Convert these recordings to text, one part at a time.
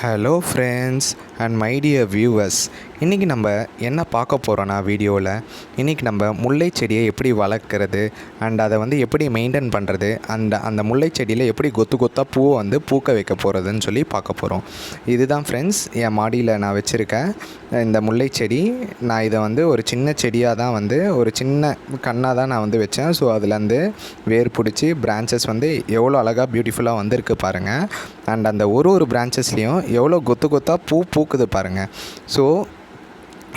Hello friends and my dear viewers, இன்றைக்கி நம்ம என்ன பார்க்க போகிறோன்னா வீடியோவில் இன்றைக்கி நம்ம முல்லை செடியை எப்படி வளர்க்குறது அண்ட் அதை எப்படி மெயின்டைன் பண்ணுறது அந்த முல்லை செடியில் எப்படி கொத்து கொத்தாக பூவை பூக்க வைக்க போகிறதுன்னு சொல்லி பார்க்க போகிறோம். இதுதான் ஃப்ரெண்ட்ஸ் என் மாடியில் நான் வச்சுருக்கேன் இந்த முல்லை செடி. நான் இதை ஒரு சின்ன செடியாக தான் ஒரு சின்ன கண்ணாக தான் நான் வச்சேன். ஸோ அதுலேருந்து வேர் பிடிச்சி பிரான்ச்சஸ் எவ்வளோ அழகாக பியூட்டிஃபுல்லாக வந்திருக்கு பாருங்கள். அண்ட் அந்த ஒரு பிரான்ச்சஸ்லேயும் எவ்வளோ கொத்து கொத்தாக பூ பூக்குது பாருங்கள். ஸோ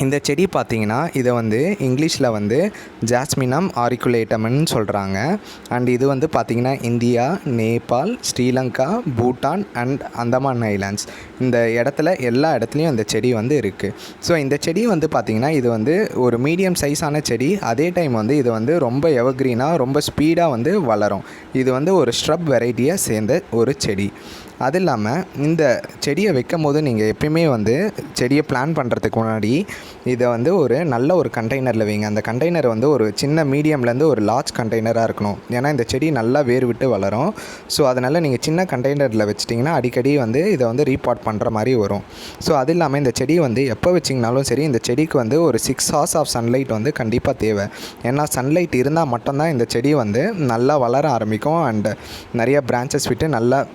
இந்த செடி பார்த்திங்கன்னா இதை இங்கிலீஷில் ஜாஸ்மினம் ஆரிக்குலேட்டம்னு சொல்கிறாங்க. அண்ட் இது பார்த்திங்கன்னா India, Nepal, Sri Lanka, Bhutan and Andaman islands இந்த இடத்துல எல்லா இடத்துலையும் இந்த செடி இருக்குது. ஸோ இந்த செடி பார்த்திங்கன்னா இது ஒரு மீடியம் சைஸான செடி. அதே டைம் இது ரொம்ப எவர்க்ரீனாக ரொம்ப ஸ்பீடாக வளரும். இது ஒரு ஷ்ரப் வெரைட்டியை சேர்ந்த ஒரு செடி. அது இல்லாமல் இந்த செடியை வைக்கும் போது நீங்கள் எப்பயுமே செடியை பிளான் பண்ணுறதுக்கு முன்னாடி இதை ஒரு நல்ல ஒரு கண்டெய்னரில் வைங்க. அந்த கண்டெய்னர் ஒரு சின்ன மீடியம்லேருந்து ஒரு லார்ஜ் கண்டெய்னராக இருக்கணும். ஏன்னா இந்த செடி நல்லா வேர் விட்டு வளரும். ஸோ அதனால் நீங்கள் சின்ன கண்டெய்னரில் வச்சிட்டிங்கன்னா அடிக்கடி இதை ரீபாட் பண்ணுற மாதிரி வரும். ஸோ அது இல்லாமல் இந்த செடி எப்போ வச்சிங்கனாலும் சரி, இந்த செடிக்கு ஒரு 6 hours ஆஃப் சன்லைட் கண்டிப்பாக தேவை. ஏன்னா சன்லைட் இருந்தால் மட்டும்தான் இந்த செடி நல்லா வளர ஆரம்பிக்கும் அண்ட் நிறைய பிரான்ச்சஸ் விட்டு நல்லா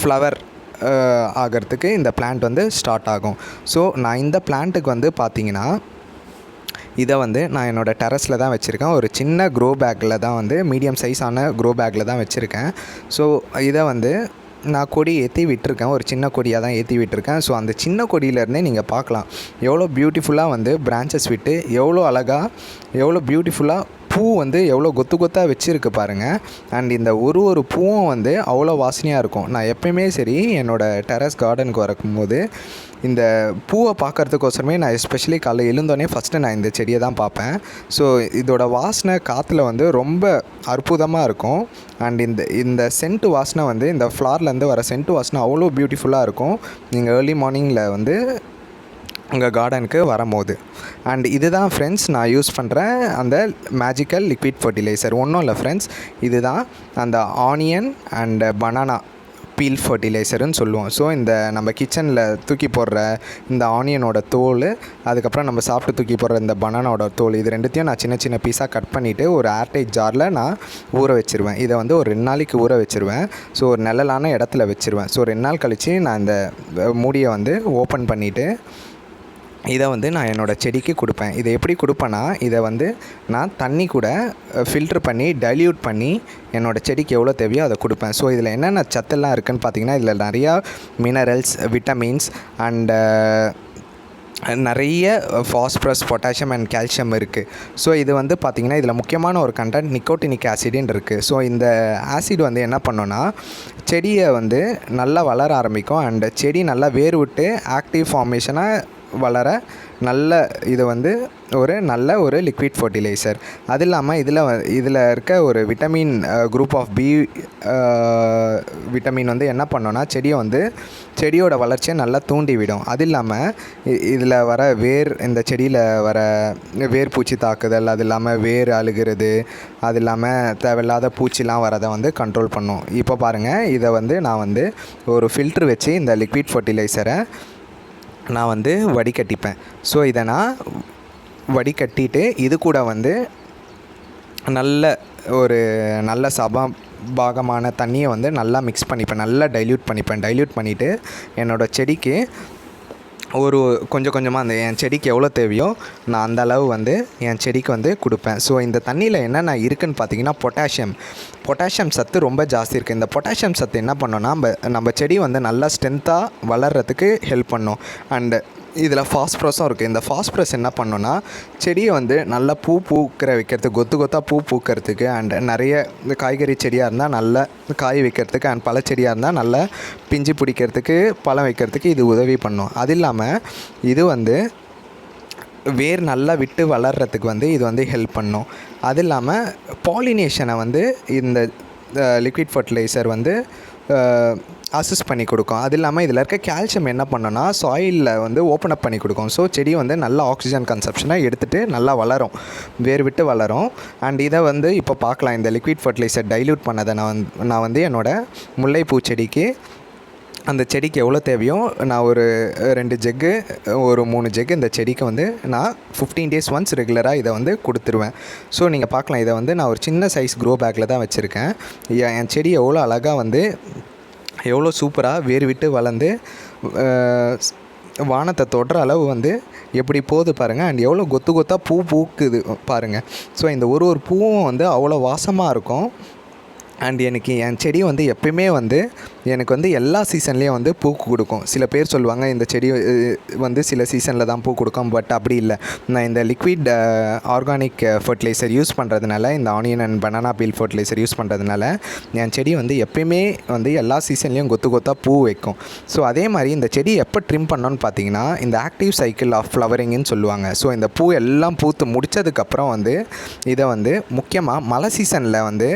ஃப்ளவர் ஆகிறதுக்கு இந்த பிளான்ட் ஸ்டார்ட் ஆகும். ஸோ நான் இந்த பிளான்ட்டுக்கு பார்த்திங்கன்னா இதை நான் என்னோடய டெரஸில் தான் வச்சுருக்கேன். ஒரு சின்ன க்ரோ பேக்கில் தான் மீடியம் சைஸான க்ரோ பேக்கில் தான் வச்சுருக்கேன். ஸோ இதை நான் கொடி ஏற்றி விட்டுருக்கேன். ஒரு சின்ன கொடியாக தான் ஏற்றி விட்டுருக்கேன். ஸோ அந்த சின்ன கொடியிலேருந்தே நீங்கள் பார்க்கலாம் எவ்வளோ பியூட்டிஃபுல்லாக பிரான்ச்சஸ் விட்டு எவ்வளோ அழகாக எவ்வளோ பியூட்டிஃபுல்லாக பூ எவ்வளோ கொத்து கொத்தாக வச்சுருக்கு பாருங்கள். அண்ட் இந்த ஒரு பூவும் அவ்வளோ வாசனையாக இருக்கும். நான் எப்பயுமே சரி என்னோடய டெரஸ் கார்டனுக்கு வரும்போது இந்த பூவை பார்க்குறதுக்கோசரமே நான் எஸ்பெஷலி காலைல எழுந்தோடனே ஃபஸ்ட்டு நான் இந்த செடியை தான் பார்ப்பேன். ஸோ இதோட வாசனை காற்றுல ரொம்ப அற்புதமாக இருக்கும். அண்ட் இந்த சென்ட்டு வாசனை இந்த ஃப்ளார்லேருந்து வர சென்ட்டு வாசனை அவ்வளோ பியூட்டிஃபுல்லாக இருக்கும். நீங்கள் ஏர்லி மார்னிங்கில் உங்கள் கார்டனுக்கு வரும்போது. அண்ட் இதுதான் ஃப்ரெண்ட்ஸ் நான் யூஸ் பண்ணுற அந்த மேஜிக்கல் லிக்விட் ஃபர்டிலைசர். ஒன்றும் இல்லை ஃப்ரெண்ட்ஸ், இதுதான் அந்த ஆனியன் அண்ட் பனானா பீல் ஃபர்டிலைசருன்னு சொல்லுவோம். ஸோ இந்த நம்ம கிச்சனில் தூக்கி போடுற இந்த ஆனியனோட தோல், அதுக்கப்புறம் நம்ம சாப்பிட்டு தூக்கி போடுற இந்த பனானாவோட தோல், இது ரெண்டுத்தையும் நான் சின்ன சின்ன பீஸாக கட் பண்ணிவிட்டு ஒரு ஏர்டைட் ஜாரில் நான் ஊற வச்சுருவேன். இதை ஒரு 2 நாளைக்கு ஊற வச்சுருவேன். ஸோ ஒரு நிழலான இடத்துல வச்சுருவேன். ஸோ 2 நாள் கழித்து நான் இந்த மூடியை ஓப்பன் பண்ணிவிட்டு இதை நான் என்னோடய செடிக்கு கொடுப்பேன். இதை எப்படி கொடுப்பேன்னா, இதை நான் தண்ணி கூட ஃபில்ட்ரு பண்ணி டைல்யூட் பண்ணி என்னோடய செடிக்கு எவ்வளோ தேவையோ அதை கொடுப்பேன். ஸோ இதில் என்னென்ன சத்தெல்லாம் இருக்குதுன்னு பார்த்திங்கன்னா, இதில் நிறையா மினரல்ஸ், விட்டமின்ஸ் அண்டு நிறைய ஃபாஸ்பரஸ், பொட்டாசியம் அண்ட் கால்சியம் இருக்குது. ஸோ இது பார்த்திங்கன்னா இதில் முக்கியமான ஒரு கண்டென்ட் நிக்கோட்டினிக் ஆசிடுன்னு இருக்குது. ஸோ இந்த ஆசிட் என்ன பண்ணோன்னா செடியை நல்லா வளர ஆரம்பிக்கும் அண்ட் செடி நல்லா வேர் விட்டு ஆக்டிவ் ஃபார்மேஷனாக வளர நல்ல இது ஒரு நல்ல ஒரு லிக்விட் ஃபர்டிலைசர். அது இல்லாமல் இதில் இருக்க ஒரு vitamin group of B vitamin என்ன பண்ணோன்னா செடியோட வளர்ச்சியை நல்லா தூண்டிவிடும். அது இல்லாமல் இதில் வர இந்த செடியில் வர வேர் பூச்சி தாக்குதல், அது இல்லாமல் வேர் அழுகிறது, அது இல்லாமல் தேவையில்லாத பூச்சிலாம் வரதை கண்ட்ரோல் பண்ணும். இப்போ பாருங்கள், இதை நான் ஒரு ஃபில்ட்ரு வச்சு இந்த லிக்விட் ஃபர்டிலைசரை நான் வடிகட்டிப்பேன். ஸோ இதை நான் வடிகட்டிட்டு இது கூட நல்ல பாகமான தண்ணியை நல்லா மிக்ஸ் பண்ணிப்பேன், நல்லா டைல்யூட் பண்ணிவிட்டு என்னோடய செடிக்கு கொஞ்சம் கொஞ்சமாக என் செடிக்கு எவ்வளோ தேவையோ நான் அந்த அளவு என் செடிக்கு கொடுப்பேன். ஸோ இந்த தண்ணியில் என்னென்ன இருக்குதுன்னு பார்த்தீங்கன்னா பொட்டாசியம் சத்து ரொம்ப ஜாஸ்தி இருக்குது. இந்த பொட்டாசியம் சத்து என்ன பண்ணோன்னா நம்ம செடி நல்லா ஸ்ட்ரென்த்தாக வளர்கிறதுக்கு ஹெல்ப் பண்ணும். அண்டு இதில் ஃபாஸ்பரஸும் இருக்குது. இந்த ஃபாஸ்பரஸ் என்ன பண்ணோன்னா செடியை நல்லா பூ பூக்கிற வைக்கிறதுக்கு, கொத்து கொத்தாக பூ பூக்கிறதுக்கு அண்ட் நிறைய இந்த காய்கறி செடியாக இருந்தால் நல்லா காய் வைக்கிறதுக்கு அண்ட் பழச்செடியாக இருந்தால் நல்லா பிஞ்சு பிடிக்கிறதுக்கு, பழம் வைக்கிறதுக்கு இது உதவி பண்ணும். அது இல்லாமல் இது வேர் நல்லா விட்டு வளர்கிறதுக்கு இது ஹெல்ப் பண்ணும். அது இல்லாமல் பாலினேஷனை இந்த லிக்விட் ஃபர்டிலைசர் அசிஸ்ட் பண்ணி கொடுக்கும். அது இல்லாமல் இதில் இருக்க கால்சியம் என்ன பண்ணோன்னா சாயிலில் ஓப்பன் அப் பண்ணி கொடுக்கும். ஸோ செடி நல்ல ஆக்சிஜன் கன்சப்ஷனை எடுத்துகிட்டு நல்லா வளரும், வேர் விட்டு வளரும். அண்ட் இதை இப்போ பார்க்கலாம், இந்த லிக்விட் ஃபர்டிலைசர் டைல்யூட் பண்ணதை நான் என்னோடய முல்லைப்பூ செடிக்கு அந்த செடிக்கு எவ்வளோ தேவையோ நான் ஒரு 2 ஜக்கு ஒரு 3 ஜக்கு இந்த செடிக்கு வந்து நான் 15 days ஒன்ஸ் ரெகுலராக இதை வந்து கொடுத்துருவேன். ஸோ நீங்கள் பார்க்கலாம், இதை வந்து நான் ஒரு சின்ன சைஸ் க்ரோ பேக்கில் தான் வச்சுருக்கேன். என் செடி எவ்வளோ அழகாக வந்து எவ்வளோ சூப்பராக வேர் விட்டு வளர்ந்து வானத்தை தொடுற அளவு வந்து எப்படி போகுது பாருங்கள். அண்ட் எவ்வளோ கொத்து கொத்தாக பூ பூக்குது பாருங்கள். ஸோ இந்த ஒரு பூவும் வந்து அவ்வளோ வாசமாக இருக்கும். அண்ட் எனக்கு என் செடி வந்து எப்பயுமே வந்து எனக்கு வந்து எல்லா சீசன்லேயும் வந்து பூ கொடுக்கும். சில பேர் சொல்லுவாங்க இந்த செடி வந்து சில சீசனில் தான் பூ கொடுக்கும். பட் அப்படி இல்லை. நான் இந்த லிக்விட் ஆர்கானிக் ஃபர்டிலைசர் யூஸ் பண்ணுறதுனால, இந்த onion and banana feel fertiliser use பண்ணுறதுனால என் செடி வந்து எப்பயுமே வந்து எல்லா சீசன்லேயும் கொத்து கொத்தாக பூ வைக்கும். ஸோ அதே மாதிரி இந்த செடி எப்போ ட்ரிம் பண்ணோன்னு பார்த்தீங்கன்னா, இந்த ஆக்டிவ் சைக்கிள் ஆஃப் ஃப்ளவரிங்னு சொல்லுவாங்க. ஸோ இந்த பூ எல்லாம் பூத்து முடித்ததுக்கப்புறம் வந்து இதை வந்து முக்கியமாக மழை சீசனில் வந்து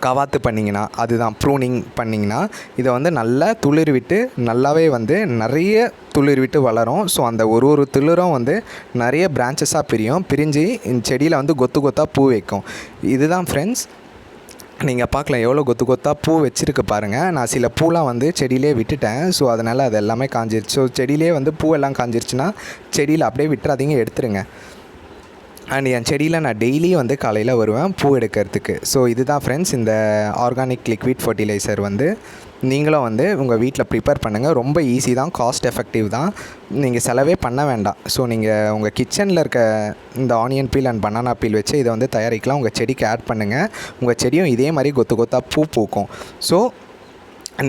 கவாத்து பண்ணிங்கன்னா, அதுதான் ப்ரூனிங் பண்ணிங்கன்னா, இதை வந்து நல்லா துளிர் விட்டு நல்லாவே வந்து நிறைய துளிர் விட்டு வளரும். ஸோ அந்த ஒரு துளிரும் வந்து நிறைய பிரான்ச்சஸாக பிரிஞ்சு இந்த செடியில் வந்து கொத்து கொத்தாக பூ வைக்கும். இதுதான் ஃப்ரெண்ட்ஸ், நீங்கள் பார்க்கலாம் எவ்வளோ கொத்து கொத்தாக பூ வச்சுருக்கு பாருங்கள். நான் சில பூலாம் வந்து செடியிலே விட்டுட்டேன். ஸோ அதனால் அது எல்லாமே காஞ்சிருச்சு. ஸோ செடியிலே வந்து பூவெல்லாம் காஞ்சிருச்சுன்னா செடியில் அப்படியே விட்டுறாதீங்க, எடுத்துருங்க. அண்ட் என் செடியில் நான் டெய்லியும் வந்து காலையில் வருவேன் பூ எடுக்கிறதுக்கு. ஸோ இதுதான் ஃப்ரெண்ட்ஸ், இந்த ஆர்கானிக் லிக்விட் ஃபர்டிலைசர் வந்து நீங்களும் வந்து உங்கள் வீட்டில் ப்ரிப்பேர் பண்ணுங்கள். ரொம்ப ஈஸி தான், காஸ்ட் எஃபெக்டிவ் தான், நீங்கள் செலவே பண்ண வேண்டாம். ஸோ நீங்கள் உங்கள் கிச்சனில் இருக்க இந்த onion peel and banana peel வச்சு இதை வந்து தயாரிக்கலாம். உங்கள் செடிக்கு ஆட் பண்ணுங்கள். உங்கள் செடியும் இதே மாதிரி கொத்து கொத்தாக பூ பூக்கும். ஸோ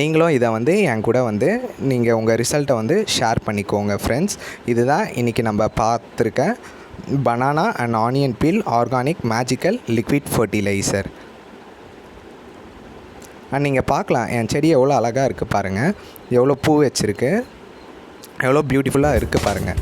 நீங்களும் இதை வந்து என் கூட வந்து நீங்கள் உங்கள் ரிசல்ட்டை வந்து ஷேர் பண்ணிக்கோங்க ஃப்ரெண்ட்ஸ். இதுதான் இன்றைக்கி நம்ம பார்த்துருக்க banana and onion peel organic magical liquid fertilizer. And நீங்கள் பார்க்கலாம் என் செடி எவ்வளோ அழகாக இருக்குது பாருங்கள். எவ்வளோ பூ வச்சுருக்கு, எவ்வளோ பியூட்டிஃபுல்லாக இருக்குது பாருங்கள்.